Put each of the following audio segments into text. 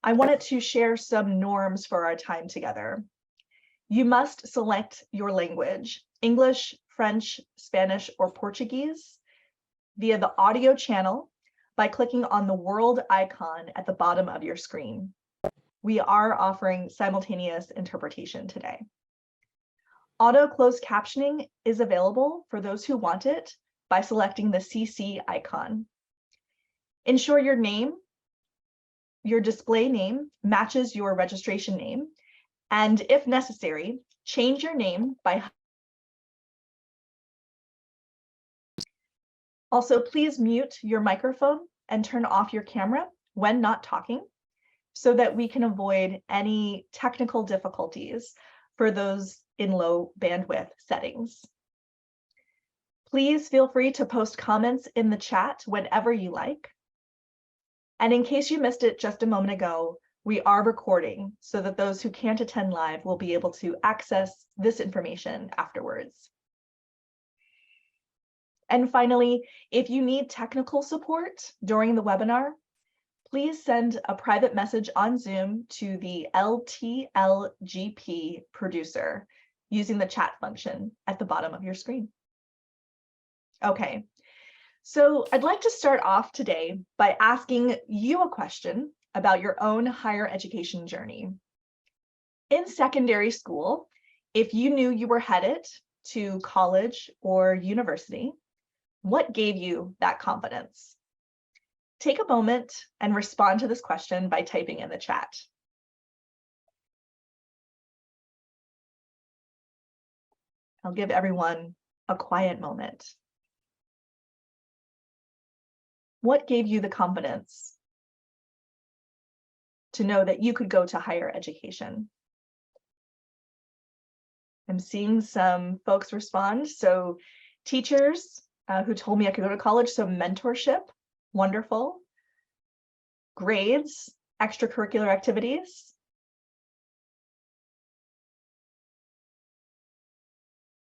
I wanted to share some norms for our time together. You must select your language, English, French, Spanish, or Portuguese, via the audio channel by clicking on the world icon at the bottom of your screen. We are offering simultaneous interpretation today. Auto closed captioning is available for those who want it by selecting the CC icon. Ensure your name, your display name matches your registration name, and if necessary, change your name by. Also, please mute your microphone and turn off your camera when not talking so that we can avoid any technical difficulties for those in low bandwidth settings. Please feel free to post comments in the chat whenever you like. And in case you missed it just a moment ago, we are recording so that those who can't attend live will be able to access this information afterwards. And finally, if you need technical support during the webinar, please send a private message on Zoom to the LTLGP producer using the chat function at the bottom of your screen. Okay, so I'd like to start off today by asking you a question about your own higher education journey. In secondary school, if you knew you were headed to college or university, what gave you that confidence? Take a moment and respond to this question by typing in the chat. I'll give everyone a quiet moment. What gave you the confidence to know that you could go to higher education? I'm seeing some folks respond. So teachers who told me I could go to college, so mentorship, wonderful. Grades, extracurricular activities.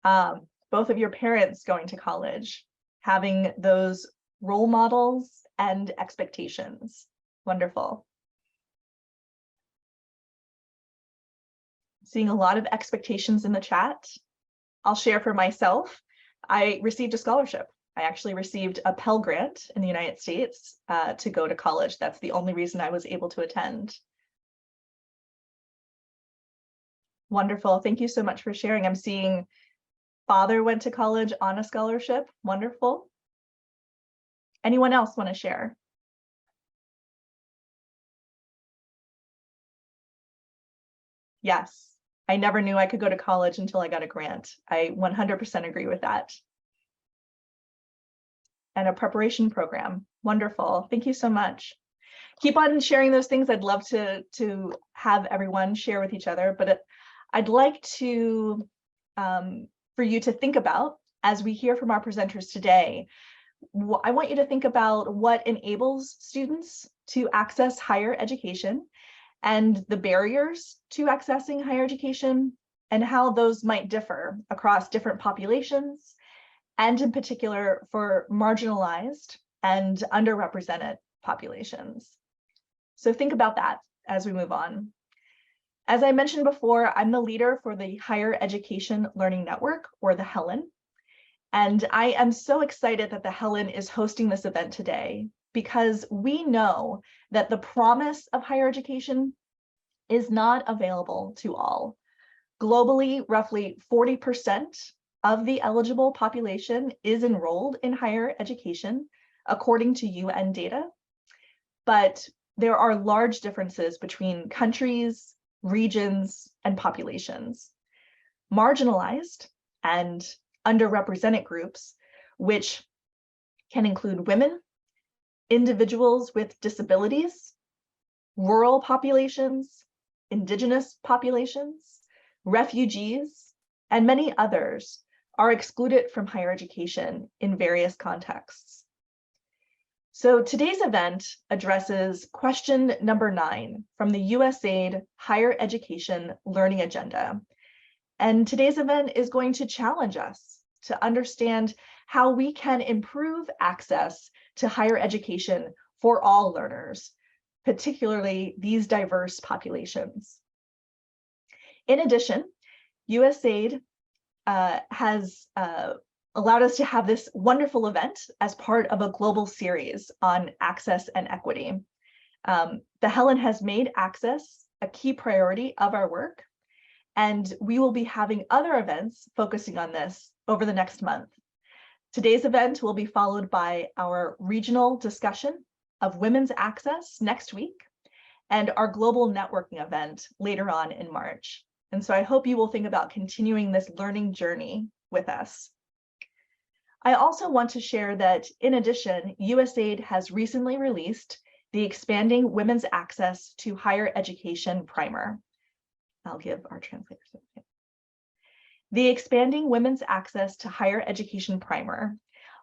Both of your parents going to college, having those role models and expectations. Wonderful. Seeing a lot of expectations in the chat. I'll share for myself. I received a scholarship. I actually received a Pell Grant in the United States to go to college. That's the only reason I was able to attend. Wonderful. Thank you so much for sharing. I'm seeing father went to college on a scholarship. Wonderful. Anyone else want to share? Yes, I never knew I could go to college until I got a grant. I 100% agree with that. And a preparation program. Wonderful. Thank you so much. Keep on sharing those things. I'd love to have everyone share with each other, but I'd like to for you to think about, as we hear from our presenters today, I want you to think about what enables students to access higher education and the barriers to accessing higher education and how those might differ across different populations, and in particular for marginalized and underrepresented populations. So think about that as we move on. As I mentioned before, I'm the leader for the Higher Education Learning Network, or the HELN. And I am so excited that the HELN is hosting this event today because we know that the promise of higher education is not available to all. Globally, roughly 40% of the eligible population is enrolled in higher education, according to UN data. But there are large differences between countries, regions, and populations. Marginalized and underrepresented groups, which can include women, individuals with disabilities, rural populations, indigenous populations, refugees, and many others, are excluded from higher education in various contexts. So today's event addresses question number 9 from the USAID Higher Education Learning Agenda. And today's event is going to challenge us to understand how we can improve access to higher education for all learners, particularly these diverse populations. In addition, USAID has allowed us to have this wonderful event as part of a global series on access and equity. The HELN has made access a key priority of our work, and we will be having other events focusing on this over the next month. Today's event will be followed by our regional discussion of women's access next week and our global networking event later on in March. And so I hope you will think about continuing this learning journey with us. I also want to share that, in addition, USAID has recently released the Expanding Women's Access to Higher Education Primer. I'll give our translator a second. The Expanding Women's Access to Higher Education Primer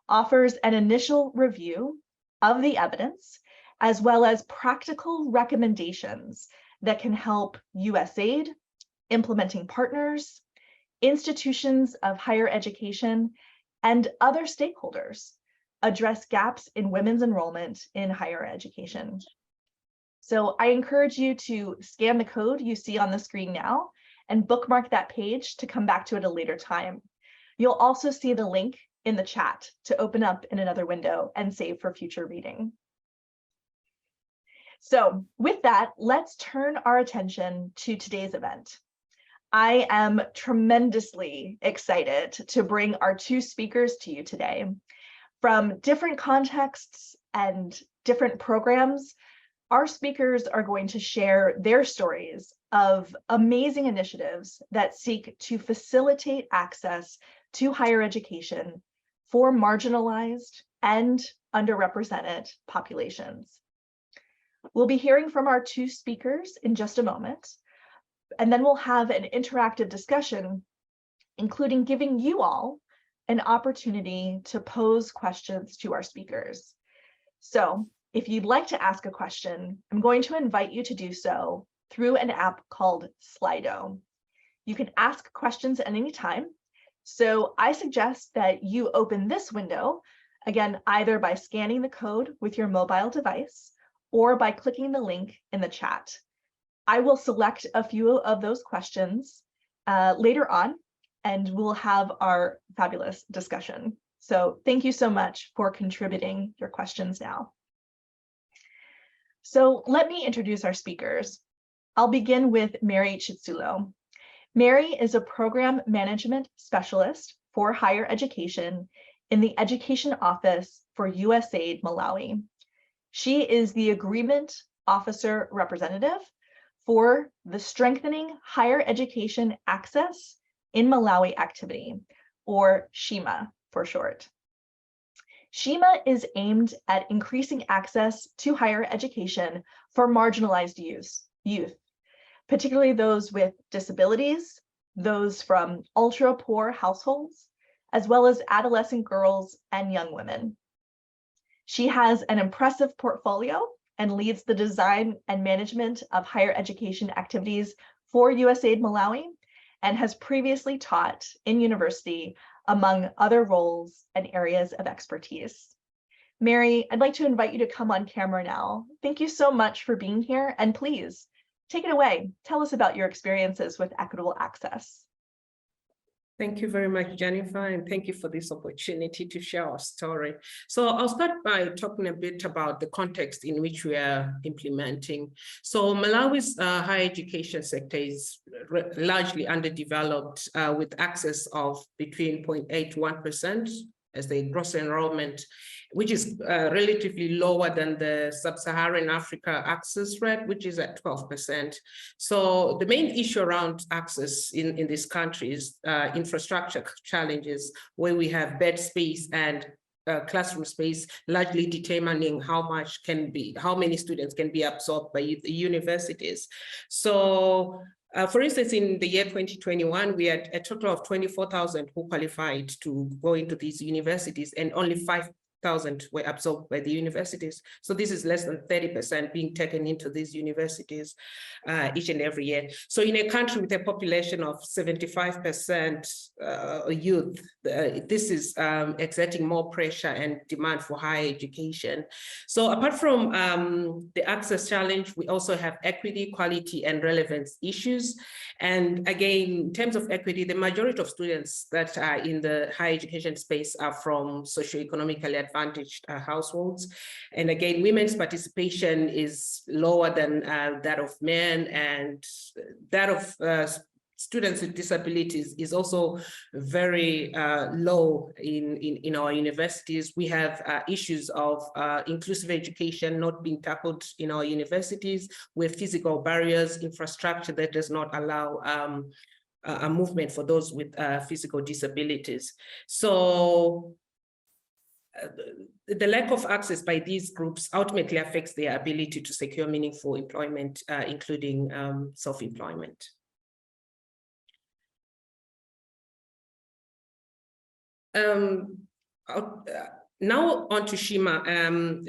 offers an initial review of the evidence, as well as practical recommendations that can help USAID, implementing partners, institutions of higher education, and other stakeholders address gaps in women's enrollment in higher education. So I encourage you to scan the code you see on the screen now and bookmark that page to come back to it at a later time. You'll also see the link in the chat to open up in another window and save for future reading. So with that, let's turn our attention to today's event. I am tremendously excited to bring our two speakers to you today. From different contexts and different programs, our speakers are going to share their stories of amazing initiatives that seek to facilitate access to higher education for marginalized and underrepresented populations. We'll be hearing from our two speakers in just a moment, and then we'll have an interactive discussion, including giving you all an opportunity to pose questions to our speakers. So if you'd like to ask a question, I'm going to invite you to do so through an app called Slido. You can ask questions at any time. So I suggest that you open this window, again, either by scanning the code with your mobile device or by clicking the link in the chat. I will select a few of those questions later on, and we'll have our fabulous discussion. So thank you so much for contributing your questions now. So let me introduce our speakers. I'll begin with Mary Chitsulo. Mary is a program management specialist for higher education in the Education Office for USAID Malawi. She is the Agreement Officer Representative for the Strengthening Higher Education Access in Malawi activity, or SHIMA for short. SHIMA is aimed at increasing access to higher education for marginalized youth, particularly those with disabilities, those from ultra-poor households, as well as adolescent girls and young women. She has an impressive portfolio and leads the design and management of higher education activities for USAID Malawi, and has previously taught in university, among other roles and areas of expertise. Mary, I'd like to invite you to come on camera now. Thank you so much for being here, and please take it away. Tell us about your experiences with equitable access. Thank you very much, Jennifer, and thank you for this opportunity to share our story. So I'll start by talking a bit about the context in which we are implementing. So Malawi's higher education sector is largely underdeveloped with access of between 0.8 to 1% as the gross enrollment, which is relatively lower than the sub-Saharan Africa access rate, which is at 12%. So the main issue around access in this country is infrastructure challenges, where we have bed space and classroom space largely determining how many students can be absorbed by the universities. So for instance, in the year 2021, we had a total of 24,000 who qualified to go into these universities, and only 5,000 were absorbed by the universities. So this is less than 30% being taken into these universities each and every year. So in a country with a population of 75% youth, this is exerting more pressure and demand for higher education. So apart from the access challenge, we also have equity, quality, and relevance issues. And again, in terms of equity, the majority of students that are in the higher education space are from socioeconomically advantaged households. And again, women's participation is lower than that of men, and that of students with disabilities is also very low in our universities. We have issues of inclusive education not being tackled in our universities, with physical barriers, infrastructure that does not allow a movement for those with physical disabilities. So the lack of access by these groups ultimately affects their ability to secure meaningful employment, including self-employment. Now on to Shima.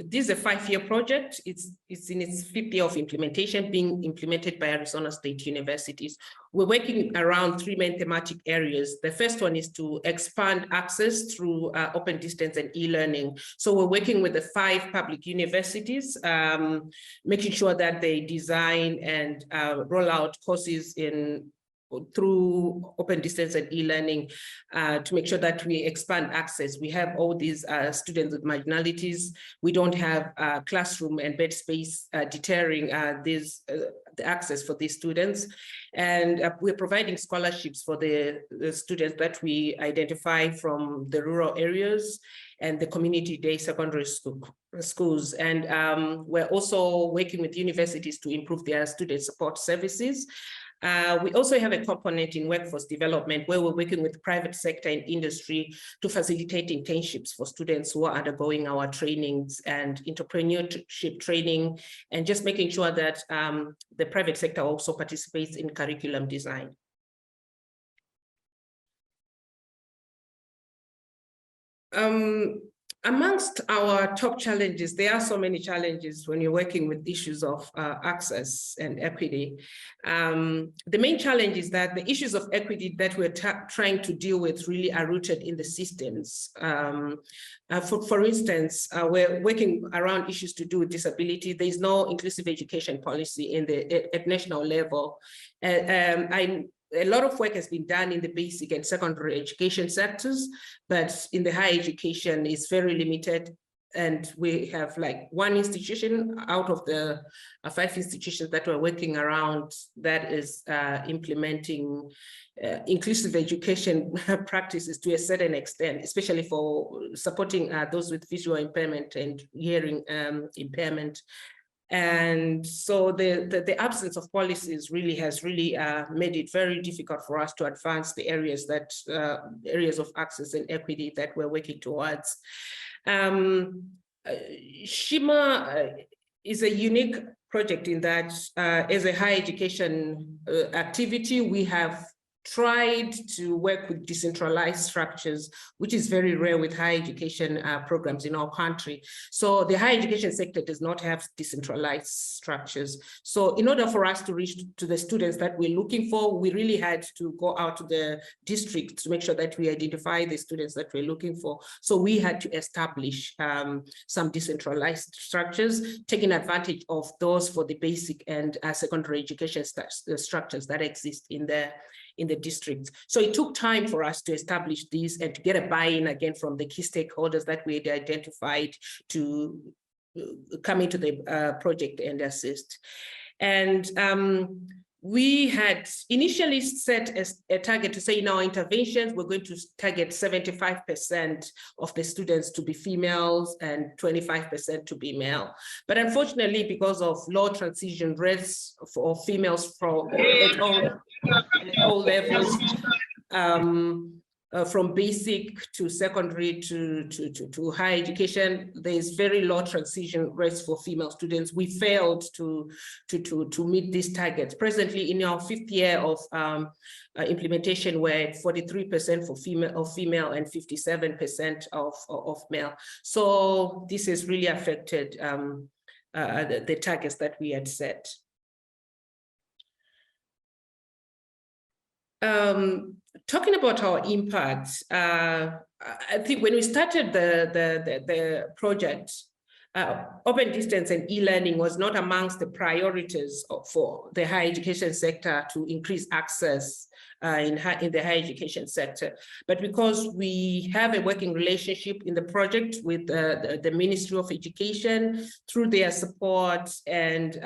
This is a 5-year project. It's in its 5th year of implementation, being implemented by Arizona State Universities. We're working around 3 main thematic areas. The first one is to expand access through open distance and e-learning. So we're working with the 5 public universities, making sure that they design and roll out courses through open distance and e-learning to make sure that we expand access. We have all these students with marginalities. We don't have classroom and bed space deterring the access for these students. And we're providing scholarships for the students that we identify from the rural areas and the community-day secondary schools. And we're also working with universities to improve their student support services. We also have a component in workforce development where we're working with private sector and industry to facilitate internships for students who are undergoing our trainings and entrepreneurship training, and just making sure that the private sector also participates in curriculum design. Amongst our top challenges, there are so many challenges when you're working with issues of access and equity. The main challenge is that the issues of equity that we're trying to deal with really are rooted in the systems. For instance, we're working around issues to do with disability. There is no inclusive education policy at national level. A lot of work has been done in the basic and secondary education sectors, but in the higher education is very limited. And we have like 1 institution out of the 5 institutions that we're working around that is implementing inclusive education practices to a certain extent, especially for supporting those with visual impairment and hearing impairment. And so the absence of policies really has made it very difficult for us to advance the areas of access and equity that we're working towards. Shima is a unique project in that as a higher education activity, we have tried to work with decentralized structures, which is very rare with higher education programs in our country. So the higher education sector does not have decentralized structures. So in order for us to reach to the students that we're looking for, we really had to go out to the district to make sure that we identify the students that we're looking for. So we had to establish some decentralized structures, taking advantage of those for the basic and secondary education structures that exist in the district. So it took time for us to establish these and to get a buy-in again from the key stakeholders that we had identified to come into the project and assist. And we had initially set a target to say in our interventions, we're going to target 75% of the students to be females and 25% to be male. But unfortunately, because of low transition rates for females at all levels, from basic to secondary to higher education, there is very low transition rates for female students. We failed to meet these targets. Presently, in our 5th year of implementation, we're at 43% for female and 57% of male. So this has really affected the targets that we had set. Talking about our impact, I think when we started the project, open distance and e-learning was not amongst the priorities for the higher education sector to increase access in the higher education sector. But because we have a working relationship in the project with the Ministry of Education, through their support and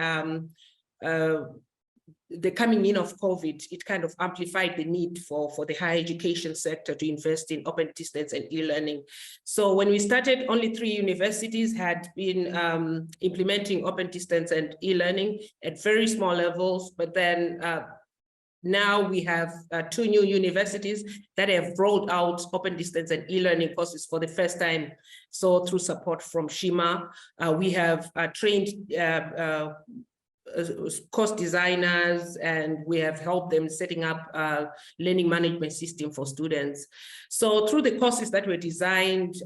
the coming in of COVID, it kind of amplified the need for the higher education sector to invest in open distance and e-learning. So when we started, only 3 universities had been implementing open distance and e-learning at very small levels, but then now we have 2 new universities that have rolled out open distance and e-learning courses for the first time. So through support from Shima, we have trained course designers, and we have helped them setting up a learning management system for students. So through the courses that were designed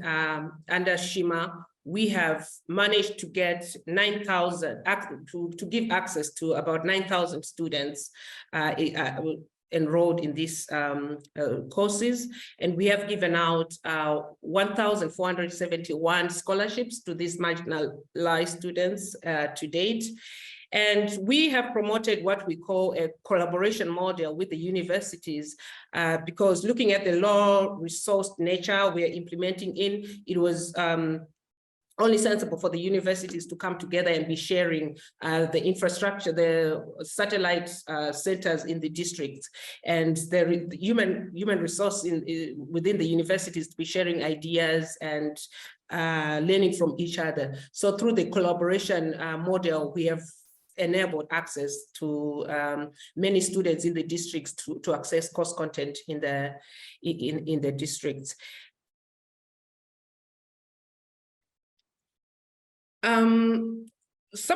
under Shima, we have managed to get 9,000, to give access to about 9,000 students enrolled in these courses, and we have given out 1,471 scholarships to these marginalized students to date. And we have promoted what we call a collaboration model with the universities, because looking at the low-resourced nature we're implementing in, it was only sensible for the universities to come together and be sharing the infrastructure, the satellite centers in the districts, and the human resource within the universities to be sharing ideas and learning from each other. So through the collaboration model, we have enabled access to many students in the districts to access course content in the districts. Some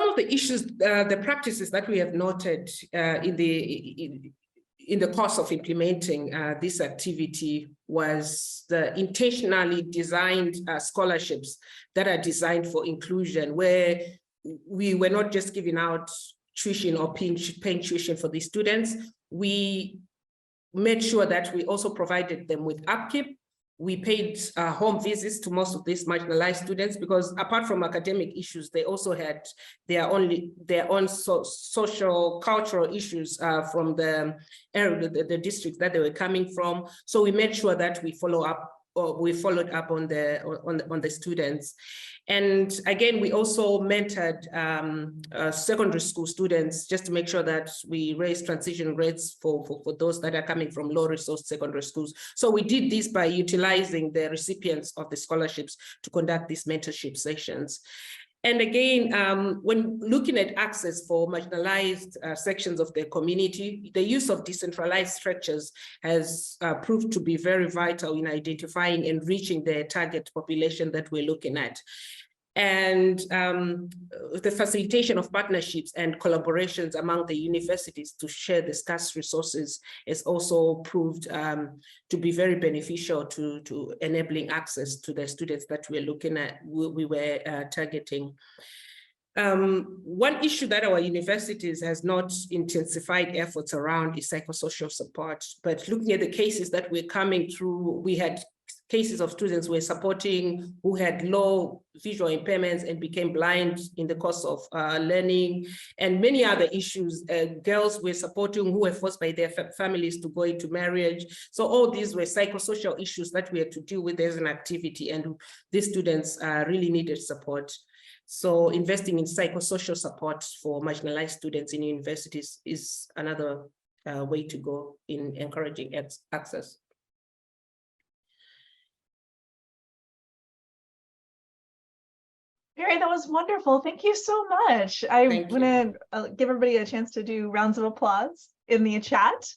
of the issues, the practices that we have noted in the course of implementing this activity was the intentionally designed scholarships that are designed for inclusion, where we were not just giving out tuition or paying tuition for these students. We made sure that we also provided them with upkeep. We paid home visits to most of these marginalized students, because apart from academic issues, they also had their own social, cultural issues from the districts that they were coming from. So we made sure that we followed up on the students. And again, we also mentored secondary school students just to make sure that we raise transition rates for those that are coming from low-resource secondary schools. So we did this by utilizing the recipients of the scholarships to conduct these mentorship sessions. And again, when looking at access for marginalized sections of the community, the use of decentralized structures has proved to be very vital in identifying and reaching the target population that we're looking at. And the facilitation of partnerships and collaborations among the universities to share the scarce resources has also proved to be very beneficial to enabling access to the students that we're looking at, we were targeting. One issue that our universities has not intensified efforts around is psychosocial support, but looking at the cases that we're coming through, we had cases of students we're supporting who had low visual impairments and became blind in the course of learning, and many other issues. Girls we're supporting who were forced by their families to go into marriage. So all these were psychosocial issues that we had to deal with as an activity, and these students really needed support. So investing in psychosocial support for marginalized students in universities is another way to go in encouraging access. Mary, that was wonderful. Thank you so much. I want to give everybody a chance to do rounds of applause in the chat.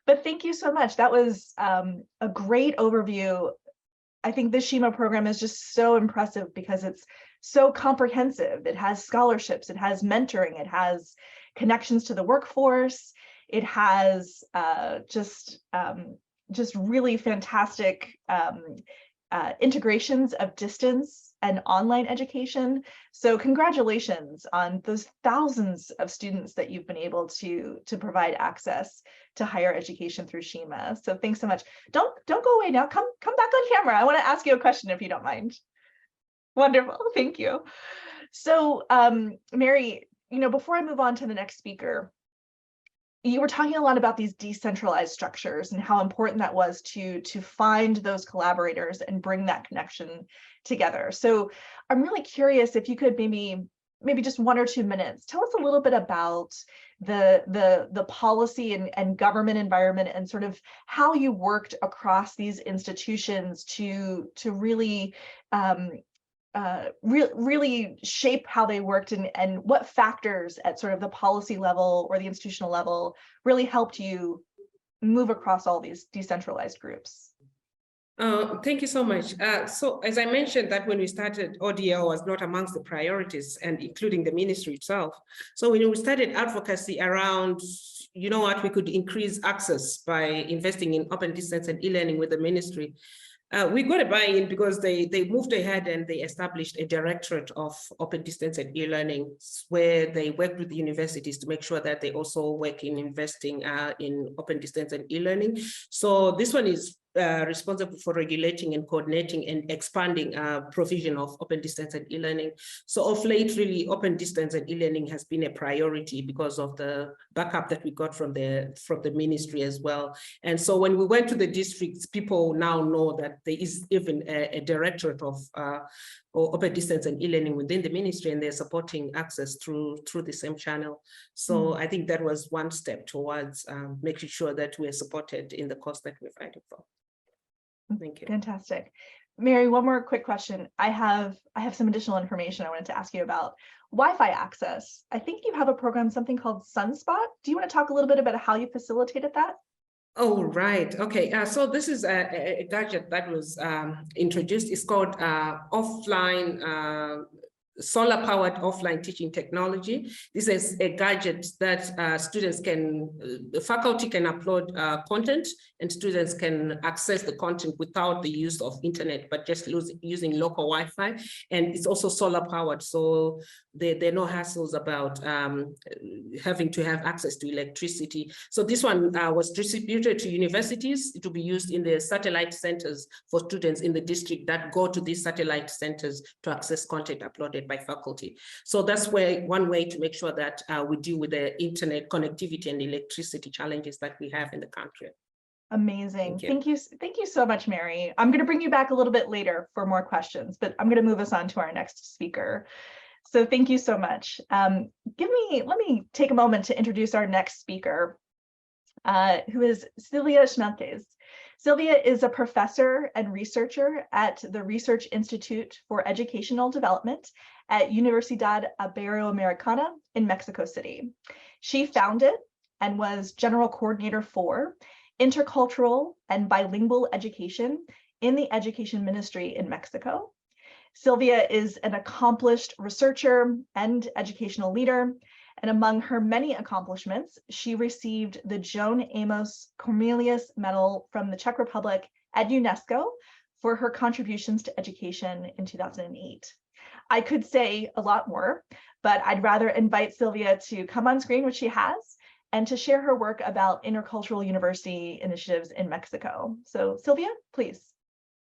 But thank you so much. That was a great overview. I think the SHIMA program is just so impressive because it's so comprehensive. It has scholarships, it has mentoring, it has connections to the workforce, it has just really fantastic integrations of distance and online education. So congratulations on those thousands of students that you've been able to provide access to higher education through SHIMA. So thanks so much. Don't go away now. Come back on camera. I want to ask you a question if you don't mind. Wonderful. Thank you. So Mary, before I move on to the next speaker, you were talking a lot about these decentralized structures and how important that was to find those collaborators and bring that connection together. So I'm really curious if you could maybe just 1 or 2 minutes, tell us a little bit about the policy and government environment and sort of how you worked across these institutions to really really shape how they worked, and what factors at sort of the policy level or the institutional level really helped you move across all these decentralized groups. Thank you so much. So as I mentioned, that when we started, ODL was not amongst the priorities, and including the ministry itself. So when we started advocacy around, we could increase access by investing in open distance and e-learning with the ministry. We got a buy-in because they moved ahead and they established a directorate of open distance and e-learning, where they worked with the universities to make sure that they also work in investing in open distance and e-learning. So this one is responsible for regulating and coordinating and expanding provision of open distance and e-learning. So of late, really, open distance and e-learning has been a priority because of the backup that we got from the ministry as well. And so when we went to the districts, people now know that there is even a directorate of open distance and e-learning within the ministry, and they're supporting access through the same channel. So I think that was one step towards making sure that we're supported in the cause that we're fighting for. Thank you. Fantastic. Mary, one more quick question. I have some additional information I wanted to ask you about Wi-Fi access. I think you have a program, something called Sunspot. Do you want to talk a little bit about how you facilitated that? Oh, right. Okay. So this is a gadget that was introduced. It's called solar-powered offline teaching technology. This is a gadget that students the faculty can upload content, and students can access the content without the use of internet, but just using local Wi-Fi. And it's also solar-powered, so there are no hassles about having to have access to electricity. So this one was distributed to universities. It will be used in the satellite centers for students in the district that go to these satellite centers to access content uploaded by faculty. So that's one way to make sure that we deal with the internet connectivity and electricity challenges that we have in the country. Amazing. Thank you so much, Mary. I'm going to bring you back a little bit later for more questions, but I'm going to move us on to our next speaker. So thank you so much. Let me take a moment to introduce our next speaker, who is Sylvia Schmelkes. Sylvia is a professor and researcher at the Research Institute for Educational Development at Universidad Iberoamericana in Mexico City. She founded and was general coordinator for intercultural and bilingual education in the Education Ministry in Mexico. Sylvia is an accomplished researcher and educational leader, and among her many accomplishments, she received the Joan Amos Cornelius Medal from the Czech Republic at UNESCO for her contributions to education in 2008. I could say a lot more, but I'd rather invite Sylvia to come on screen, which she has, and to share her work about intercultural university initiatives in Mexico. So Sylvia, please.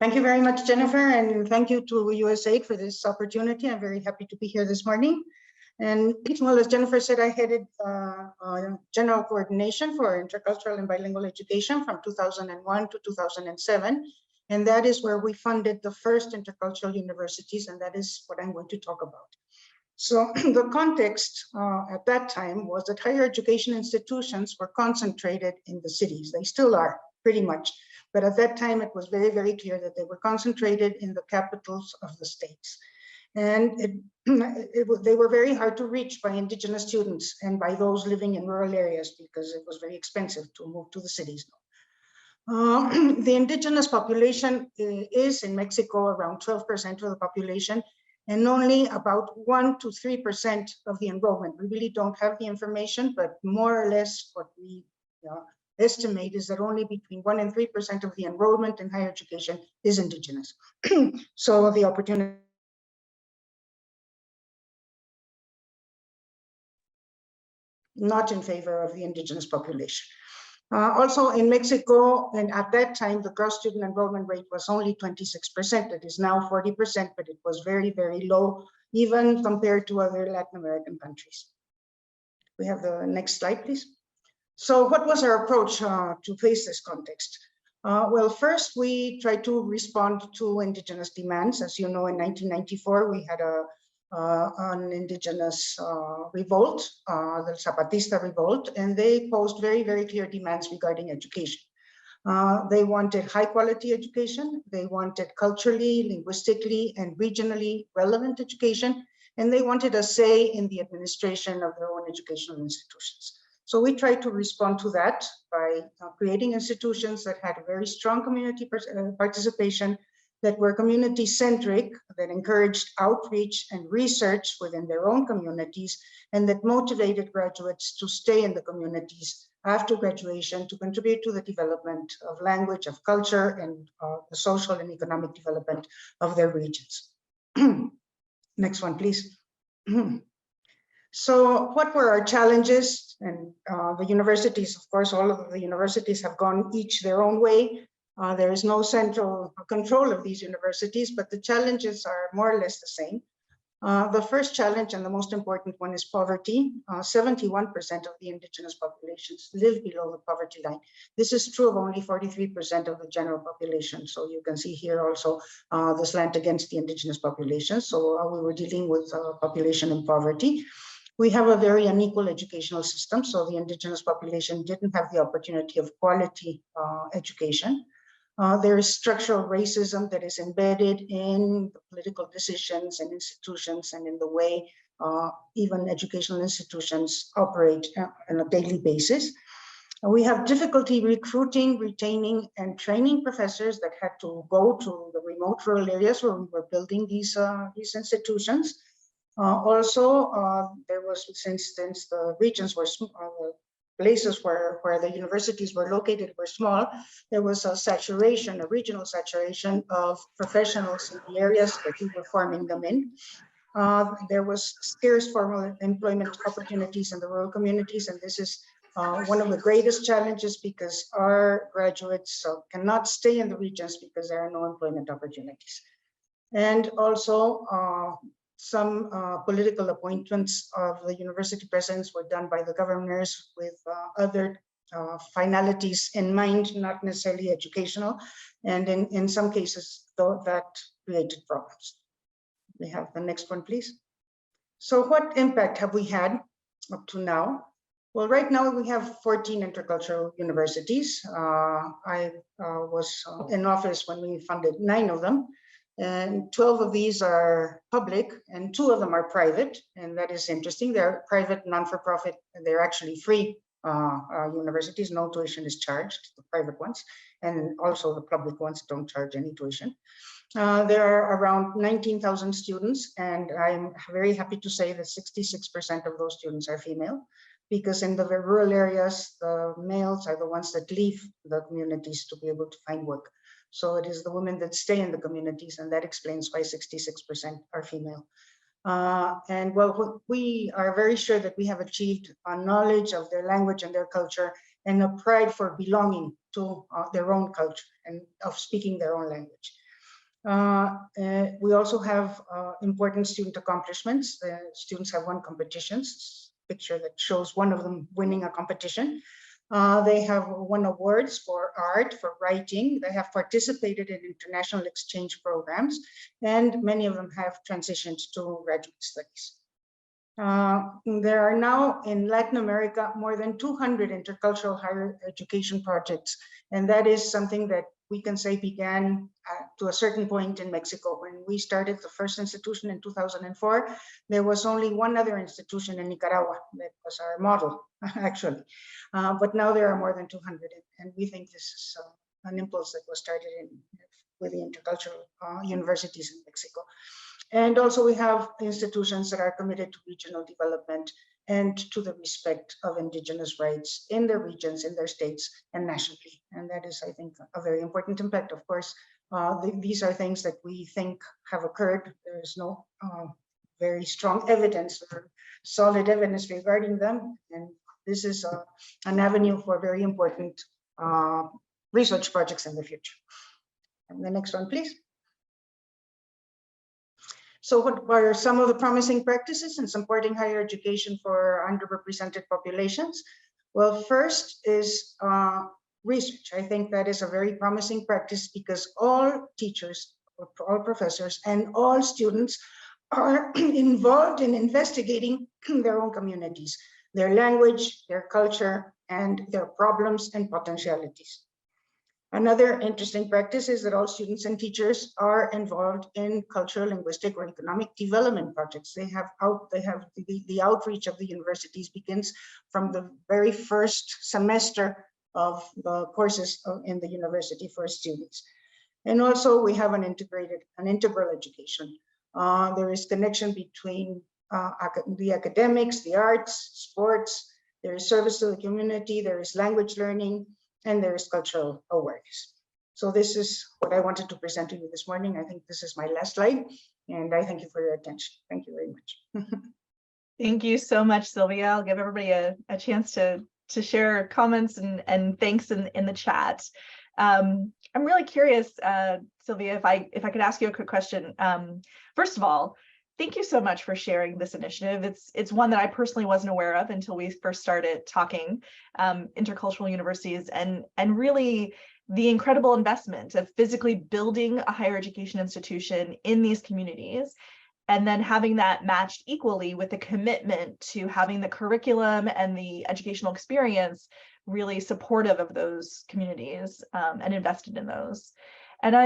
Thank you very much, Jennifer, and thank you to USAID for this opportunity. I'm very happy to be here this morning. And well, as Jennifer said, I headed general coordination for intercultural and bilingual education from 2001 to 2007. And that is where we funded the first intercultural universities, and that is what I'm going to talk about. So the context at that time was that higher education institutions were concentrated in the cities. They still are, pretty much. But at that time, it was very, very clear that they were concentrated in the capitals of the states. And they were very hard to reach by indigenous students and by those living in rural areas because it was very expensive to move to the cities. The indigenous population is in Mexico around 12% of the population, and only about 1 to 3% of the enrollment. We really don't have the information, but more or less what we estimate is that only between 1 and 3% of the enrollment in higher education is indigenous. So the opportunity not in favor of the indigenous population. Also in Mexico, and at that time, the gross student enrollment rate was only 26%. It is now 40%, but it was very, very low, even compared to other Latin American countries. We have the next slide, please. So what was our approach to face this context? Well, first, we tried to respond to indigenous demands. As you know, in 1994, we had an indigenous revolt, the Zapatista revolt, and they posed very, very clear demands regarding education. They wanted high quality education, they wanted culturally, linguistically, and regionally relevant education, and they wanted a say in the administration of their own educational institutions. So we tried to respond to that by creating institutions that had a very strong community participation, that were community-centric, that encouraged outreach and research within their own communities, and that motivated graduates to stay in the communities after graduation to contribute to the development of language, of culture, and the social and economic development of their regions. Next one, please. So what were our challenges? And the universities, of course, all of the universities have gone each their own way. There is no central control of these universities, but the challenges are more or less the same. The first challenge and the most important one is poverty. 71% of the indigenous populations live below the poverty line. This is true of only 43% of the general population. So you can see here also the slant against the indigenous population. So we were dealing with population in poverty. We have a very unequal educational system. So the indigenous population didn't have the opportunity of quality education. There is structural racism that is embedded in the political decisions and institutions and in the way even educational institutions operate on a daily basis. We have difficulty recruiting, retaining, and training professors that had to go to the remote rural areas where we were building these institutions. Also, there was, since the regions were places where the universities were located were small, there was a saturation, a regional saturation of professionals in the areas that we were forming them in. There was scarce formal employment opportunities in the rural communities, and this is one of the greatest challenges because our graduates cannot stay in the regions because there are no employment opportunities. And also, some political appointments of the university presidents were done by the governors with other finalities in mind, not necessarily educational. And in some cases, though, that created problems. We have the next one, please. So what impact have we had up to now? Well, right now we have 14 intercultural universities. I was in office when we funded 9 of them. And 12 of these are public and 2 of them are private. And that is interesting. They're private, non-for-profit, and they're actually free universities. No tuition is charged, the private ones. And also the public ones don't charge any tuition. There are around 19,000 students, and I'm very happy to say that 66% of those students are female, because in the rural areas, the males are the ones that leave the communities to be able to find work. So it is the women that stay in the communities, and that explains why 66% are female. And well, we are very sure that we have achieved a knowledge of their language and their culture and a pride for belonging to their own culture and of speaking their own language. We also have important student accomplishments. Students have won competitions. Picture that shows one of them winning a competition. They have won awards for art, for writing. They have participated in international exchange programs, and many of them have transitioned to graduate studies. There are now in Latin America more than 200 intercultural higher education projects, and that is something that we can say began to a certain point in Mexico. When we started the first institution in 2004, there was only one other institution in Nicaragua that was our model, actually. But now there are more than 200, and we think this is an impulse that was started with the intercultural universities in Mexico. And also we have institutions that are committed to regional development and to the respect of indigenous rights in their regions, in their states, and nationally. And that is, I think, a very important impact. Of course, these are things that we think have occurred. There is no very strong evidence or solid evidence regarding them. And this is an avenue for very important research projects in the future. And the next one, please. So what are some of the promising practices in supporting higher education for underrepresented populations? Well, first is research. I think that is a very promising practice because all teachers, all professors, and all students are involved in investigating their own communities, their language, their culture, and their problems and potentialities. Another interesting practice is that all students and teachers are involved in cultural, linguistic, or economic development projects. They have the outreach of the universities begins from the very first semester of the courses in the university for students. And also we have an integral education. There is connection between the academics, the arts, sports, there is service to the community, there is language learning, and there is cultural awareness. So this is what I wanted to present to you this morning. I think this is my last slide, and I thank you for your attention. Thank you very much. Thank you so much, Sylvia. I'll give everybody a chance to share comments and thanks in the chat. I'm really curious, Sylvia, if I could ask you a quick question. First of all, thank you so much for sharing this initiative. It's one that I personally wasn't aware of until we first started talking intercultural universities, and really the incredible investment of physically building a higher education institution in these communities, and then having that matched equally with the commitment to having the curriculum and the educational experience really supportive of those communities and invested in those. And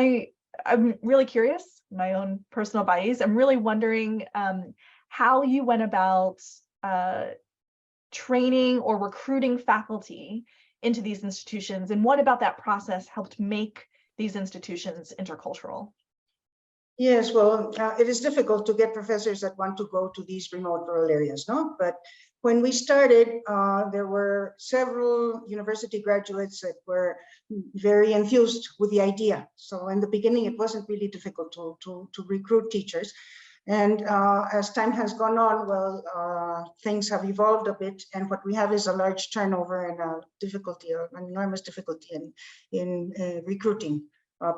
I'm really curious, my own personal bias, I'm really wondering how you went about training or recruiting faculty into these institutions, and what about that process helped make these institutions intercultural? Yes, well, it is difficult to get professors that want to go to these remote rural areas, no? But when we started, there were several university graduates that were very enthused with the idea. So in the beginning, it wasn't really difficult to recruit teachers. And as time has gone on, well, things have evolved a bit. And what we have is a large turnover and an enormous difficulty in recruiting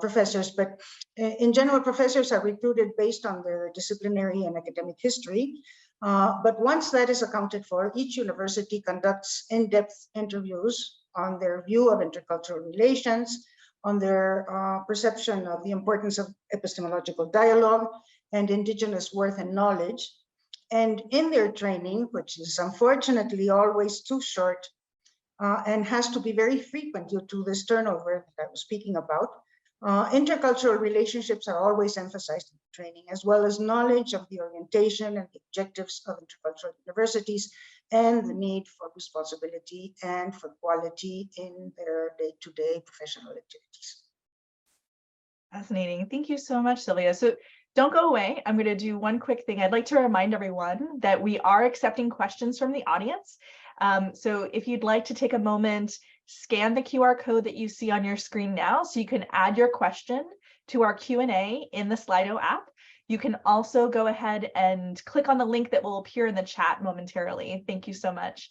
professors. But in general, professors are recruited based on their disciplinary and academic history. But once that is accounted for, each university conducts in-depth interviews on their view of intercultural relations, on their perception of the importance of epistemological dialogue and indigenous worth and knowledge. And in their training, which is unfortunately always too short and has to be very frequent due to this turnover that I was speaking about, intercultural relationships are always emphasized in training, as well as knowledge of the orientation and the objectives of intercultural universities and the need for responsibility and for quality in their day-to-day professional activities. Fascinating. Thank you so much, Sylvia. So don't go away. I'm going to do one quick thing. I'd like to remind everyone that we are accepting questions from the audience. So if you'd like to take a moment, scan the QR code that you see on your screen now, so you can add your question to our Q&A in the Slido app. You can also go ahead and click on the link that will appear in the chat momentarily. Thank you so much.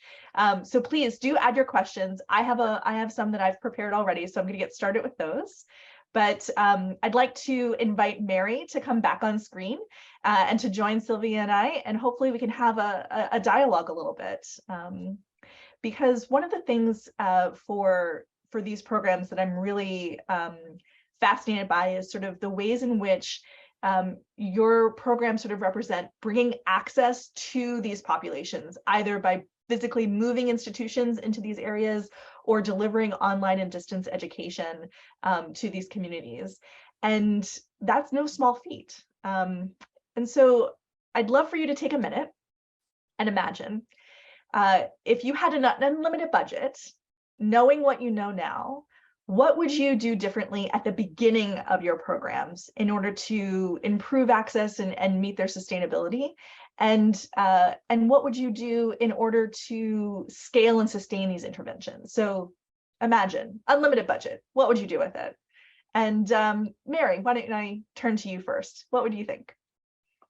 So please do add your questions. I have some that I've prepared already, so I'm going to get started with those. But I'd like to invite Mary to come back on screen and to join Sylvia and I, and hopefully we can have a dialogue a little bit. Because one of the things for these programs that I'm really fascinated by is sort of the ways in which your programs sort of represent bringing access to these populations, either by physically moving institutions into these areas or delivering online and distance education to these communities. And that's no small feat. And so I'd love for you to take a minute and imagine if you had an unlimited budget, knowing what you know now, what would you do differently at the beginning of your programs in order to improve access and meet their sustainability? And what would you do in order to scale and sustain these interventions? So imagine, unlimited budget, what would you do with it? And Mary, why don't I turn to you first? What would you think?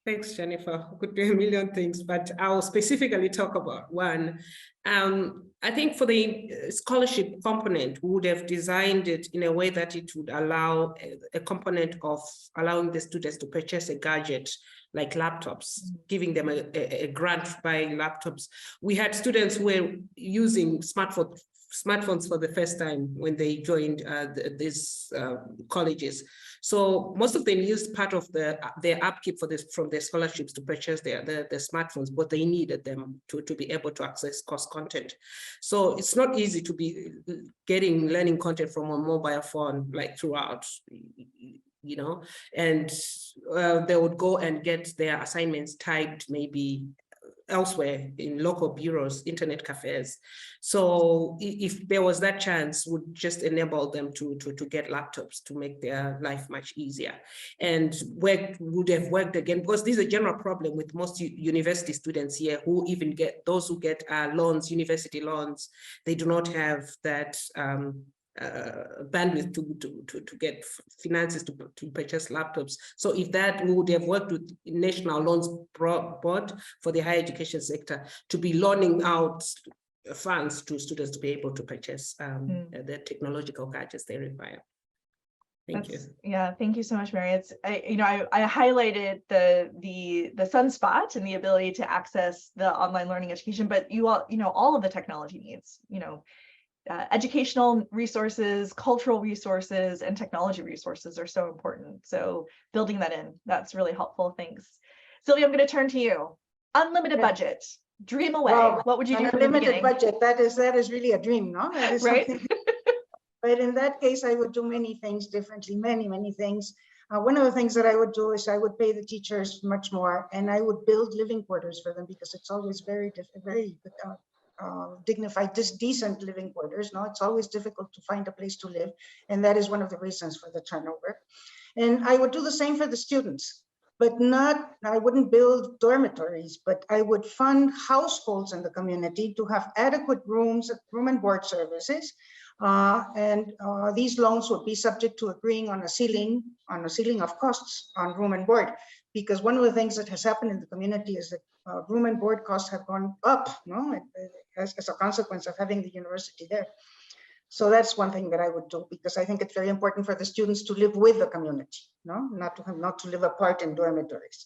Thanks, Jennifer. We could do a million things, but I'll specifically talk about one. I think for the scholarship component, we would have designed it in a way that it would allow a component of allowing the students to purchase a gadget like laptops, giving them a grant to buy laptops. We had students who were using smartphones for the first time when they joined these colleges. So most of them used part of their upkeep from their scholarships to purchase their smartphones, but they needed them to be able to access course content. So it's not easy to be getting learning content from a mobile phone like throughout, you know, and they would go and get their assignments typed maybe elsewhere in local bureaus, internet cafes. So if there was that chance, would just enable them to get laptops to make their life much easier. And work would have worked again, because this is a general problem with most university students here who even get, those who get loans, university loans, they do not have that bandwidth to get finances to purchase laptops. So if that, we would have worked with National Loans Board for the higher education sector to be loaning out funds to students to be able to purchase the technological gadgets they require. Thank you. Yeah, thank you so much, Mary. It's I highlighted the sunspot and the ability to access the online learning education, but all of the technology needs, educational resources, cultural resources, and technology resources are so important. So building that in, that's really helpful. Thanks. Sylvia, I'm going to turn to you. Unlimited budget, dream away. Wow. What would you do? Unlimited budget, that is really a dream, no? That is right? But in that case, I would do many things differently, many things. One of the things that I would do is I would pay the teachers much more, and I would build living quarters for them, because it's always very dignified, decent living quarters. No, it's always difficult to find a place to live, and that is one of the reasons for the turnover. And I would do the same for the students, but I wouldn't build dormitories, but I would fund households in the community to have adequate rooms, room and board services. These loans would be subject to agreeing on a ceiling of costs on room and board, because one of the things that has happened in the community is that room and board costs have gone up, no, as a consequence of having the university there. So that's one thing that I would do, because I think it's very important for the students to live with the community, no, not to live apart in dormitories.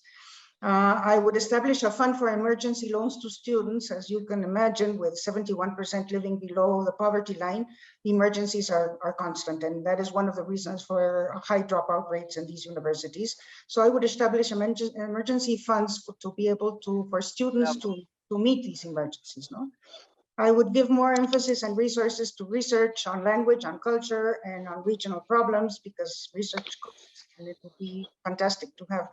I would establish a fund for emergency loans to students. As you can imagine, with 71% living below the poverty line, emergencies are constant, and that is one of the reasons for high dropout rates in these universities. So I would establish emergency funds to be able for students to meet these emergencies. No, I would give more emphasis and resources to research on language, on culture, and on regional problems, because research costs, and it would be fantastic to have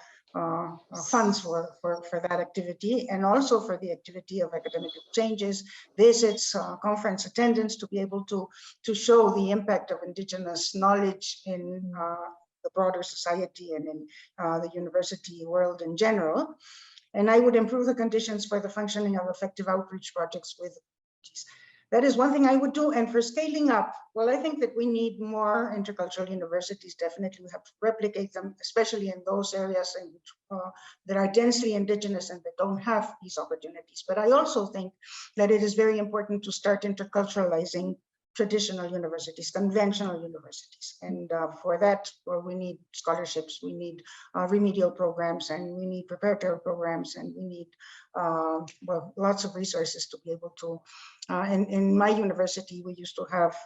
funds for that activity, and also for the activity of academic exchanges, visits, conference attendance, to be able to show the impact of indigenous knowledge in the broader society and in the university world in general. And I would improve the conditions for the functioning of effective outreach projects with communities. That is one thing I would do. And for scaling up, well, I think that we need more intercultural universities. Definitely, we have to replicate them, especially in those areas that are densely indigenous and that don't have these opportunities. But I also think that it is very important to start interculturalizing traditional universities, conventional universities. And for that, we need scholarships, we need remedial programs, and we need preparatory programs, and we need lots of resources to be able to. In my university, we used to have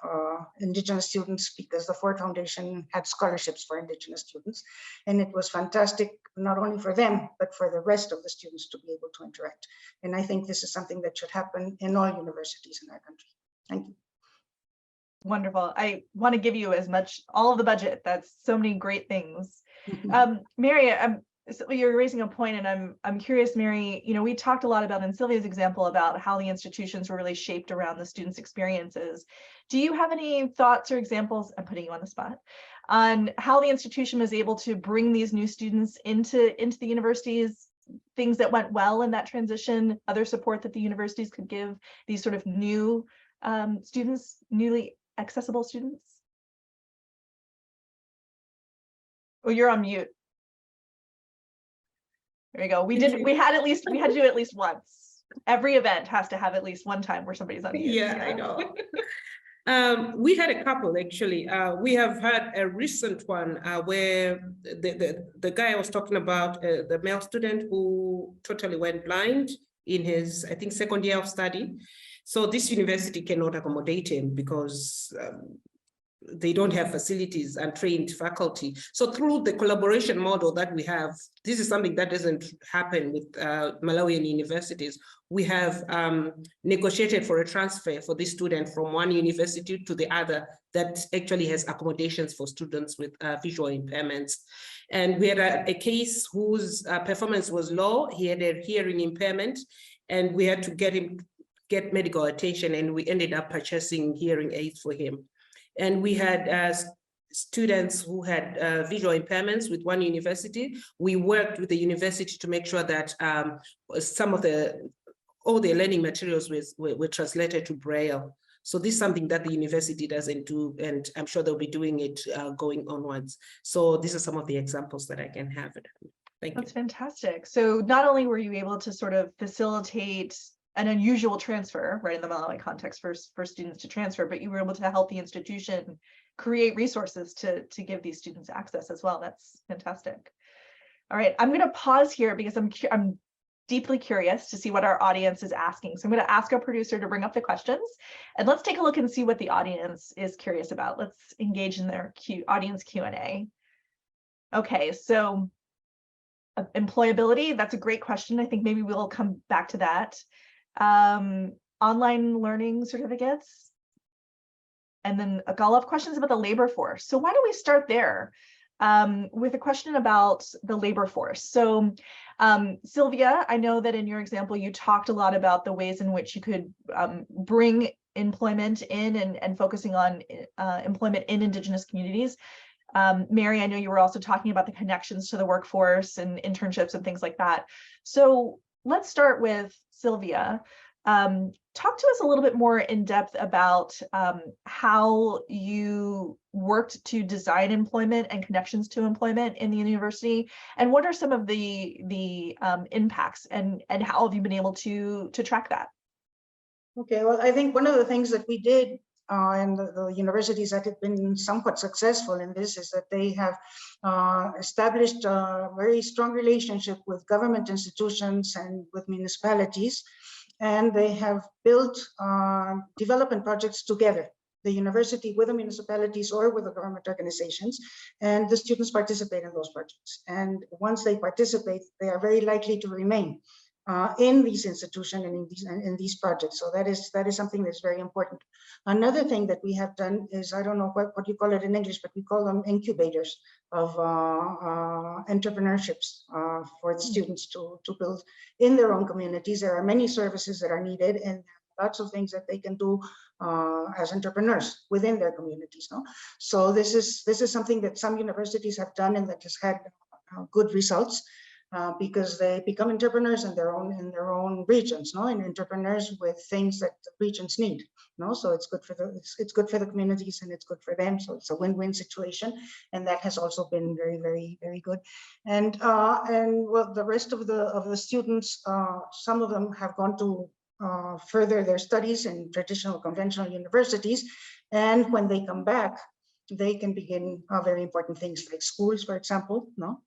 indigenous students, because the Ford Foundation had scholarships for indigenous students. And it was fantastic, not only for them, but for the rest of the students to be able to interact. And I think this is something that should happen in all universities in our country. Thank you. Wonderful. I want to give you all of the budget. That's so many great things. Mary, so you're raising a point, and I'm curious, Mary, we talked a lot about in Sylvia's example about how the institutions were really shaped around the students' experiences. Do you have any thoughts or examples, I'm putting you on the spot, on how the institution was able to bring these new students into the universities, things that went well in that transition, other support that the universities could give these sort of new students, newly accessible students? Oh, you're on mute. There you go. We had to do it at least once. Every event has to have at least one time where somebody's on mute. Yeah, I know. We had a couple actually. We have had a recent one where the guy I was talking about, the male student who totally went blind in his, I think, second year of study. So this university cannot accommodate him because they don't have facilities and trained faculty. So through the collaboration model that we have, this is something that doesn't happen with Malawian universities. We have negotiated for a transfer for this student from one university to the other that actually has accommodations for students with visual impairments. And we had a case whose performance was low. He had a hearing impairment, and we had to get medical attention, and we ended up purchasing hearing aids for him. And we had students who had visual impairments with one university. We worked with the university to make sure that all the learning materials were translated to Braille. So this is something that the university doesn't do, and I'm sure they'll be doing it going onwards. So these are some of the examples that I can have. Thank you. That's fantastic. So not only were you able to sort of facilitate an unusual transfer, right, in the Malawi context for students to transfer, but you were able to help the institution create resources to give these students access as well. That's fantastic. All right, I'm going to pause here because I'm deeply curious to see what our audience is asking. So I'm going to ask our producer to bring up the questions, and let's take a look and see what the audience is curious about. Let's engage in their audience Q&A. Okay, so employability, that's a great question. I think maybe we'll come back to that. Online learning certificates, and then I'll have questions about the labor force. So why don't we start there with a question about the labor force? So Sylvia, I know that in your example, you talked a lot about the ways in which you could bring employment in and focusing on employment in Indigenous communities. Mary, I know you were also talking about the connections to the workforce and internships and things like that. So let's start with Sylvia. Talk to us a little bit more in depth about how you worked to design employment and connections to employment in the university, and what are some of the impacts, and how have you been able to track that? Okay, well, I think one of the things that we did and the universities that have been somewhat successful in this is that they have established a very strong relationship with government institutions and with municipalities, and they have built development projects together, the university with the municipalities or with the government organizations, and the students participate in those projects. And once they participate, they are very likely to remain in these institutions and in these projects. So that is something that's very important. Another thing that we have done is, I don't know what you call it in English, but we call them incubators of entrepreneurships for the students to build in their own communities. There are many services that are needed, and lots of things that they can do as entrepreneurs within their communities. No? So this is something that some universities have done and that has had good results. Because they become entrepreneurs in their own regions, no, and entrepreneurs with things that the regions need, no. So it's good for the communities and it's good for them. So it's a win-win situation, and that has also been very, very, very good. And well, the rest of the students, some of them have gone to further their studies in traditional conventional universities, and when they come back, they can begin very important things like schools, for example, no,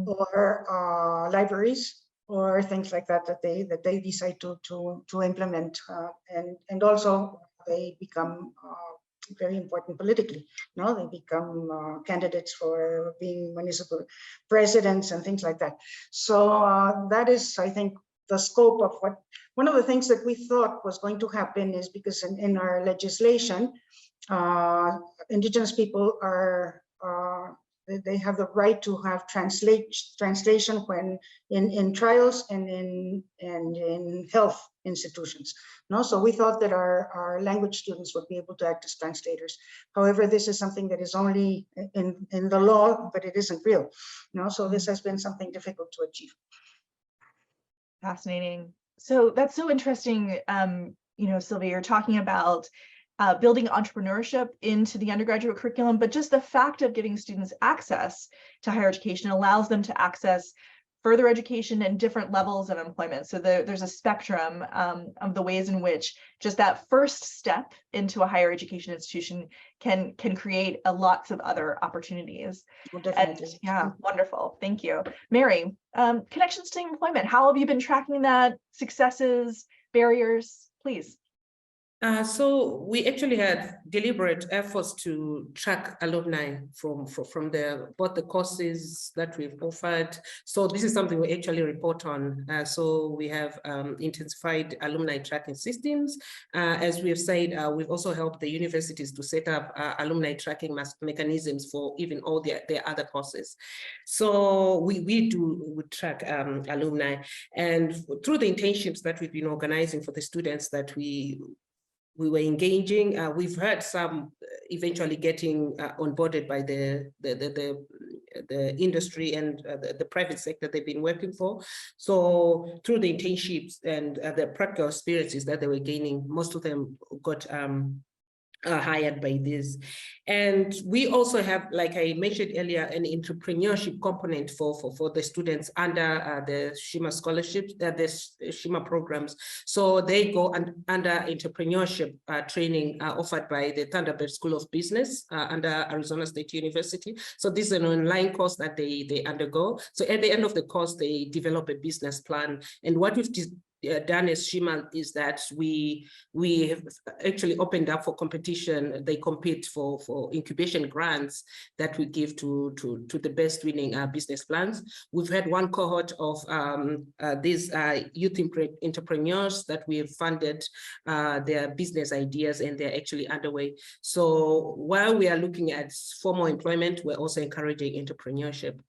or libraries, or things like that that they decide to implement, and also they become very important politically. No, they become candidates for being municipal presidents and things like that. So that is, I think, the scope of what. One of the things that we thought was going to happen is because in our legislation, indigenous people are they have the right to have translation when in trials and in health institutions. No, so we thought that our language students would be able to act as translators. However, this is something that is only in the law, but it isn't real. No, so this has been something difficult to achieve. Fascinating. So that's so interesting. You know, Sylvia, you're talking about building entrepreneurship into the undergraduate curriculum, but just the fact of giving students access to higher education allows them to access further education and different levels of employment. So there's a spectrum of the ways in which just that first step into a higher education institution can create lots of other opportunities. Well, definitely. And, yeah, wonderful. Thank you. Mary, connections to employment. How have you been tracking that? Successes, barriers, please. So we actually had deliberate efforts to track alumni from both the courses that we've offered. So this is something we actually report on. So we have intensified alumni tracking systems. As we've said, we've also helped the universities to set up alumni tracking mechanisms for even all their other courses. So we track alumni, and through the internships that we've been organizing for the students that we were engaging. We've had some eventually getting onboarded by the industry and the private sector they've been working for. So through the internships and the practical experiences that they were gaining, most of them got hired by this. And we also have, like I mentioned earlier, an entrepreneurship component for the students under the SHIMA scholarships, the SHIMA programs. So they go under entrepreneurship training offered by the Thunderbird School of Business under Arizona State University. So this is an online course that they undergo. So at the end of the course, they develop a business plan. And what we've done as SHIMA is that we have actually opened up for competition. They compete for incubation grants that we give to the best winning business plans. We've had one cohort of these youth entrepreneurs that we have funded their business ideas, and they're actually underway. So while we are looking at formal employment, we're also encouraging entrepreneurship.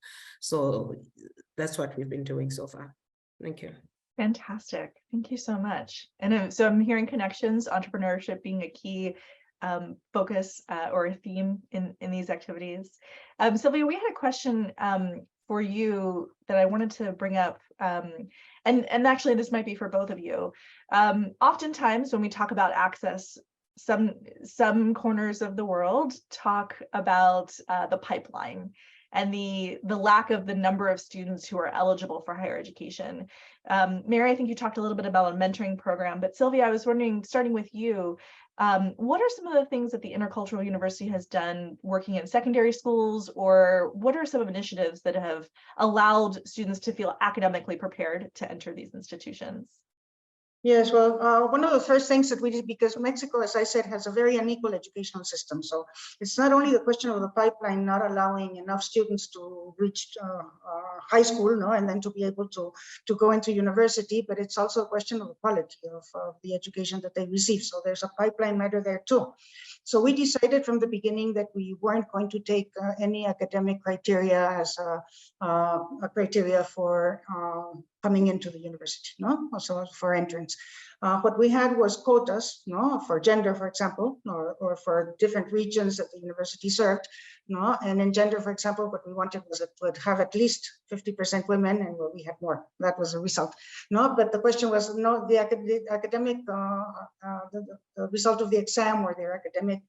So that's what we've been doing so far. Thank you. Fantastic. Thank you so much. And so I'm hearing connections, entrepreneurship being a key focus or a theme in these activities. Sylvia, we had a question for you that I wanted to bring up. And actually, this might be for both of you. Oftentimes, when we talk about access, some corners of the world talk about the pipeline and the lack of the number of students who are eligible for higher education. Mary, I think you talked a little bit about a mentoring program, but Sylvia, I was wondering, starting with you, what are some of the things that the Intercultural University has done working in secondary schools, or what are some of initiatives that have allowed students to feel academically prepared to enter these institutions? Yes, well, one of the first things that we did, because Mexico, as I said, has a very unequal educational system. So it's not only the question of the pipeline not allowing enough students to reach high school, no, and then to be able to go into university, but it's also a question of the quality of the education that they receive. So there's a pipeline matter there too. So we decided from the beginning that we weren't going to take any academic criteria as a criteria for coming into the university, no? Also for entrance. What we had was quotas, no, for gender, for example, or for different regions that the university served, no. And in gender, for example, what we wanted was it would have at least 50% women, and well, we had more. That was the result, no. But the question was, no, the academic, the result of the exam or their academic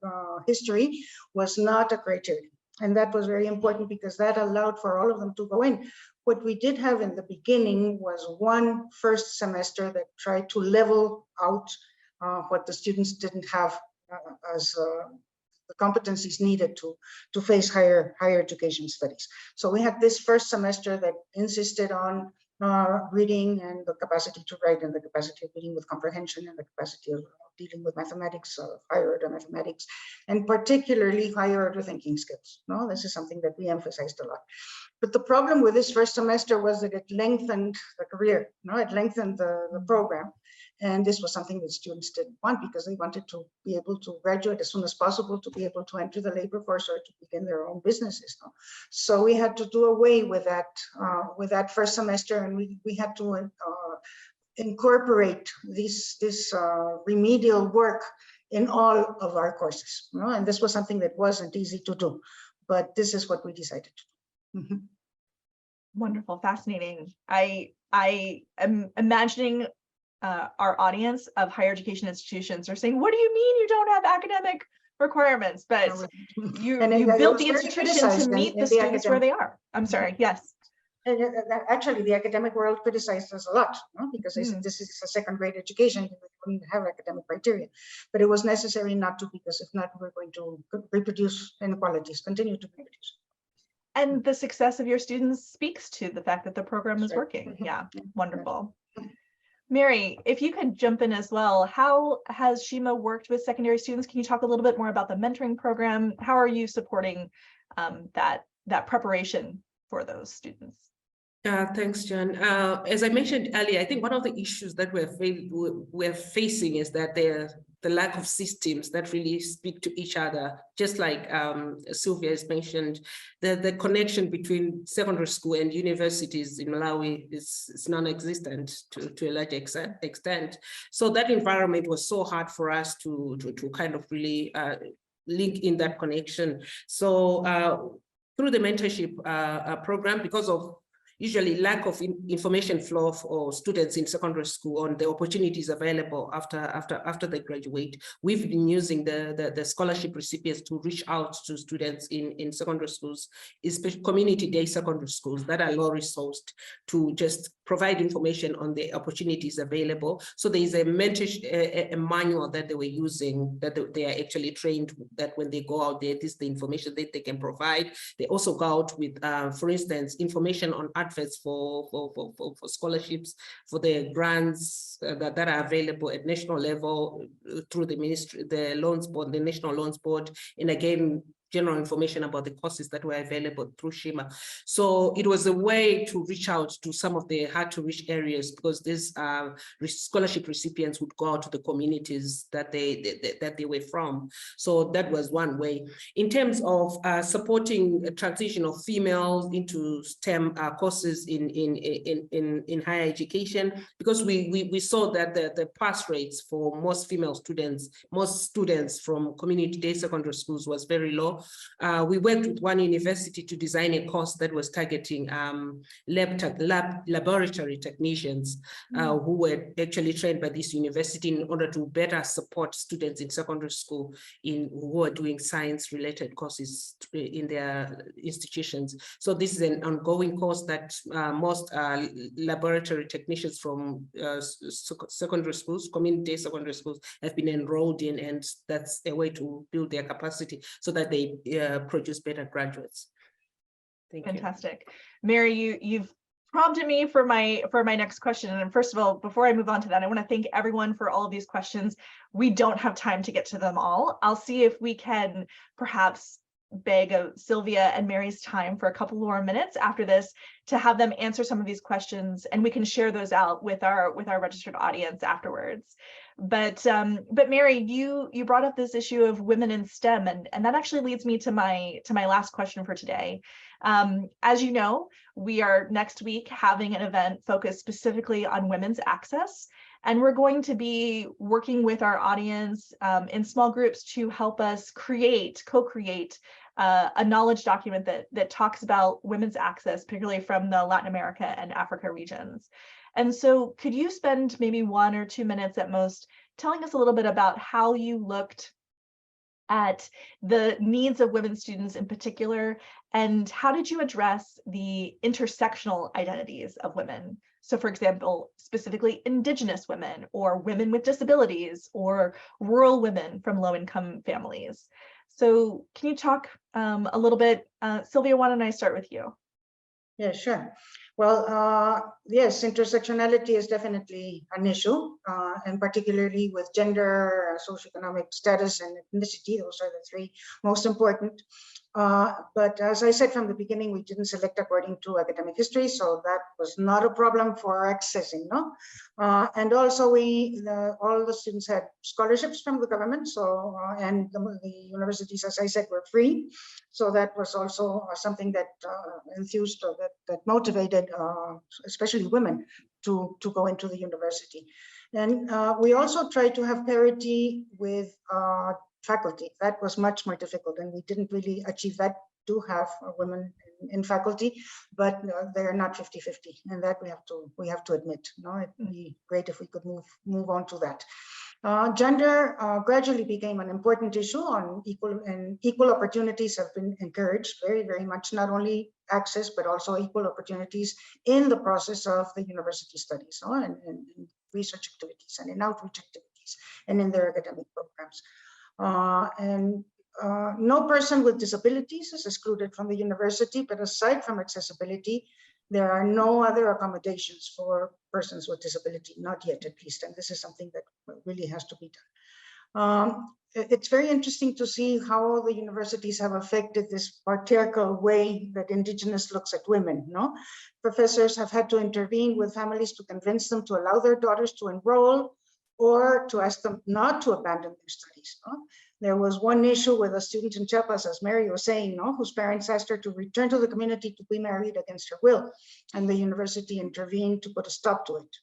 history was not a criterion. And that was very important because that allowed for all of them to go in. What we did have in the beginning was one first semester that tried to level out what the students didn't have as the competencies needed to face higher education studies. So we had this first semester that insisted on reading and the capacity to write and the capacity of reading with comprehension and the capacity of dealing with mathematics, higher order mathematics, and particularly higher order thinking skills. No, this is something that we emphasized a lot. But the problem with this first semester was that it lengthened the career. No, it lengthened the program. And this was something that students didn't want because they wanted to be able to graduate as soon as possible, to be able to enter the labor force or to begin their own businesses. No? So we had to do away with that first semester, and we had to incorporate this remedial work in all of our courses. You know? And this was something that wasn't easy to do, but this is what we decided to do. Mm-hmm. Wonderful, fascinating. I am imagining our audience of higher education institutions are saying, what do you mean you don't have academic requirements? But you built the institution to meet the students where they are. I'm sorry, yes. Actually, the academic world criticized us a lot, no? Because they said this is a second-grade education, we don't have academic criteria. But it was necessary not to, because if not, we're going to reproduce inequalities, continue to reproduce. And the success of your students speaks to the fact that the program is working. Yeah, wonderful. Mary, if you could jump in as well, how has Shima worked with secondary students? Can you talk a little bit more about the mentoring program? How are you supporting that preparation for those students? Thanks, Jan. As I mentioned earlier, I think one of the issues that we're facing is that the lack of systems that really speak to each other. Just like Sylvia has mentioned, the connection between secondary school and universities in Malawi is non-existent to a large extent. So that environment was so hard for us to kind of really link in that connection. So through the mentorship program, because of usually lack of information flow for students in secondary school on the opportunities available after they graduate. We've been using the scholarship recipients to reach out to students in secondary schools, especially community-day secondary schools that are low-resourced, to just provide information on the opportunities available. So there is a mentorship, a manual that they were using, that they are actually trained that when they go out there, this is the information that they can provide. They also go out with, for instance, information on adverts for scholarships, for the grants that are available at national level through the ministry, the loans board, the National Loans Board, and again, general information about the courses that were available through Shima. So it was a way to reach out to some of the hard to reach areas, because these scholarship recipients would go out to the communities that they were from. So that was one way. In terms of supporting a transition of females into STEM courses in higher education, because we saw that the pass rates for most female students, most students from community-day secondary schools was very low. We worked with one university to design a course that was targeting laboratory technicians who were actually trained by this university in order to better support students in secondary school who are doing science-related courses in their institutions. So this is an ongoing course that most laboratory technicians from secondary schools, community secondary schools, have been enrolled in, and that's a way to build their capacity so that they produce better graduates. Thank you. Fantastic. Mary, you've prompted me for my next question. And first of all, before I move on to that, I want to thank everyone for all of these questions. We don't have time to get to them all. I'll see if we can perhaps beg Sylvia and Mary's time for a couple more minutes after this to have them answer some of these questions, and we can share those out with our registered audience afterwards. But Mary, you brought up this issue of women in STEM, and that actually leads me to my last question for today. As you know, we are next week having an event focused specifically on women's access, and we're going to be working with our audience in small groups to help us co-create a knowledge document that talks about women's access, particularly from the Latin America and Africa regions. And so could you spend maybe 1 or 2 minutes at most telling us a little bit about how you looked at the needs of women students in particular, and how did you address the intersectional identities of women? So for example, specifically indigenous women, or women with disabilities, or rural women from low-income families. So can you talk a little bit, Sylvia, why don't I start with you? Yeah, sure. Well, yes, intersectionality is definitely an issue, and particularly with gender, socioeconomic status, and ethnicity. Those are the three most important. But as I said from the beginning, we didn't select according to academic history, so that was not a problem for accessing, no? And also all the students had scholarships from the government, so, and the universities, as I said, were free. So that was also something that enthused, or that motivated, especially women to go into the university. And we also tried to have parity with faculty. That was much more difficult, and we didn't really achieve that. Do have women in faculty, but they're not 50-50, and that we have to admit. No, it'd be great if we could move on to that. Gender gradually became an important issue on equal opportunities have been encouraged very, very much, not only access, but also equal opportunities in the process of the university studies, and research activities, and in outreach activities, and in their academic programs. No person with disabilities is excluded from the university, but aside from accessibility, there are no other accommodations for persons with disability, not yet at least, and this is something that really has to be done. It's very interesting to see how the universities have affected this patriarchal way that indigenous looks at women, no? Professors have had to intervene with families to convince them to allow their daughters to enroll, or to ask them not to abandon their studies. No? There was one issue with a student in Chiapas, as Mary was saying, no, whose parents asked her to return to the community to be married against her will, and the university intervened to put a stop to it.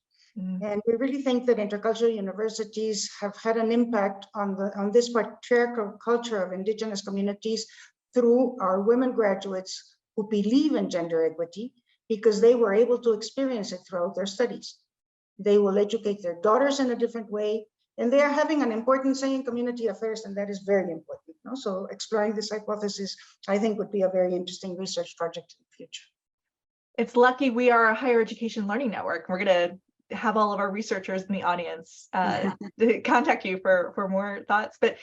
And we really think that intercultural universities have had an impact on this patriarchal culture of indigenous communities through our women graduates who believe in gender equity, because they were able to experience it throughout their studies. They will educate their daughters in a different way, and they are having an important say in community affairs, and that is very important. No? So exploring this hypothesis, I think, would be a very interesting research project in the future. It's lucky we are a higher education learning network. We're going to have all of our researchers in the audience contact you for more thoughts. But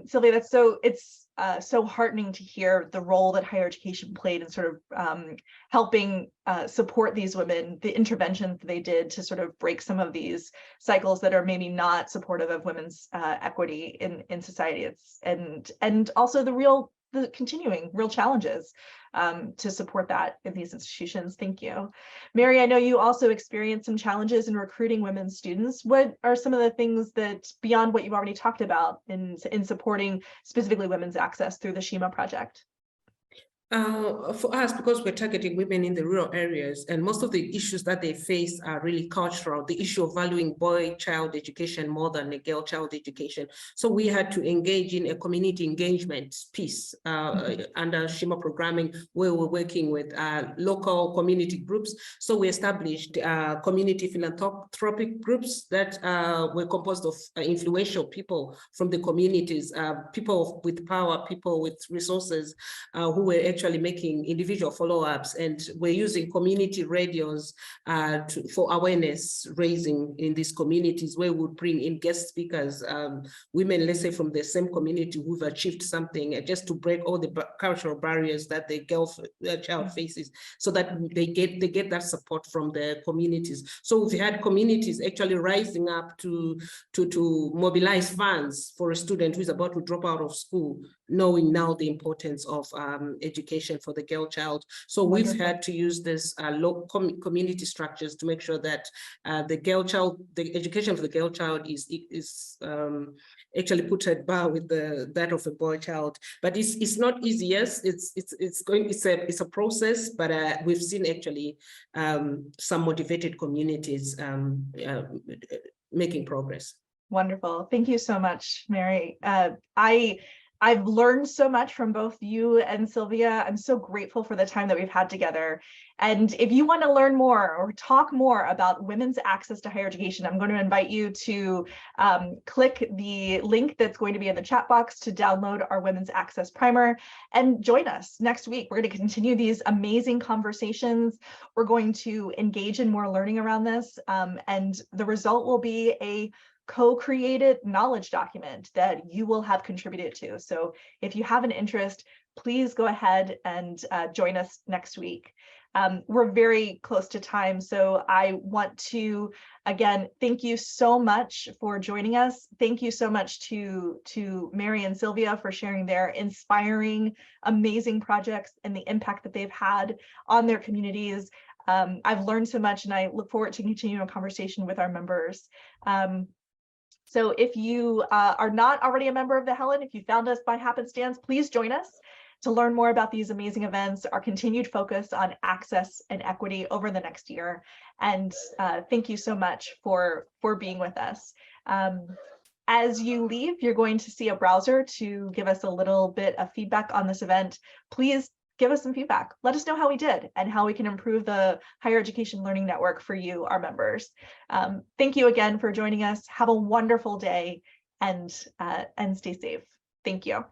Sylvia, it's so heartening to hear the role that higher education played in sort of helping support these women, the interventions they did to sort of break some of these cycles that are maybe not supportive of women's equity in society. And also the continuing real challenges to support that in these institutions. Thank you. Mary, I know you also experienced some challenges in recruiting women students. What are some of the things that, beyond what you've already talked about, in supporting specifically women's access through the SHIMA project? For us, because we're targeting women in the rural areas, and most of the issues that they face are really cultural, the issue of valuing boy-child education more than a girl-child education. So we had to engage in a community engagement piece under SHIMA programming, where we're working with local community groups. So we established community philanthropic groups that were composed of influential people from the communities, people with power, people with resources, who were actually making individual follow-ups, and we're using community radios for awareness raising in these communities, where we would bring in guest speakers, women, let's say from the same community who've achieved something, just to break all the cultural barriers that the child faces, so that they get that support from the communities. So we've had communities actually rising up to mobilize funds for a student who is about to drop out of school, knowing now the importance of education for the girl child. So we've had to use this local community structures to make sure that the education for the girl child is actually put at par with that of a boy child. But it's not easy. Yes, it's a process, but we've seen actually some motivated communities making progress. Wonderful. Thank you so much, Mary. I've learned so much from both you and Sylvia. I'm so grateful for the time that we've had together. And if you want to learn more or talk more about women's access to higher education, I'm going to invite you to click the link that's going to be in the chat box to download our Women's Access Primer and join us next week. We're going to continue these amazing conversations. We're going to engage in more learning around this, and the result will be a co-created knowledge document that you will have contributed to. So if you have an interest, please go ahead and join us next week. We're very close to time, so I want to, again, thank you so much for joining us. Thank you so much to Mary and Sylvia for sharing their inspiring, amazing projects and the impact that they've had on their communities. I've learned so much, and I look forward to continuing a conversation with our members. So if you are not already a member of the HELN, if you found us by happenstance, please join us to learn more about these amazing events, our continued focus on access and equity over the next year. And thank you so much for being with us. As you leave, you're going to see a browser to give us a little bit of feedback on this event. Please give us some feedback. Let us know how we did and how we can improve the Higher Education Learning Network for you, our members. Thank you again for joining us. Have a wonderful day and stay safe. Thank you.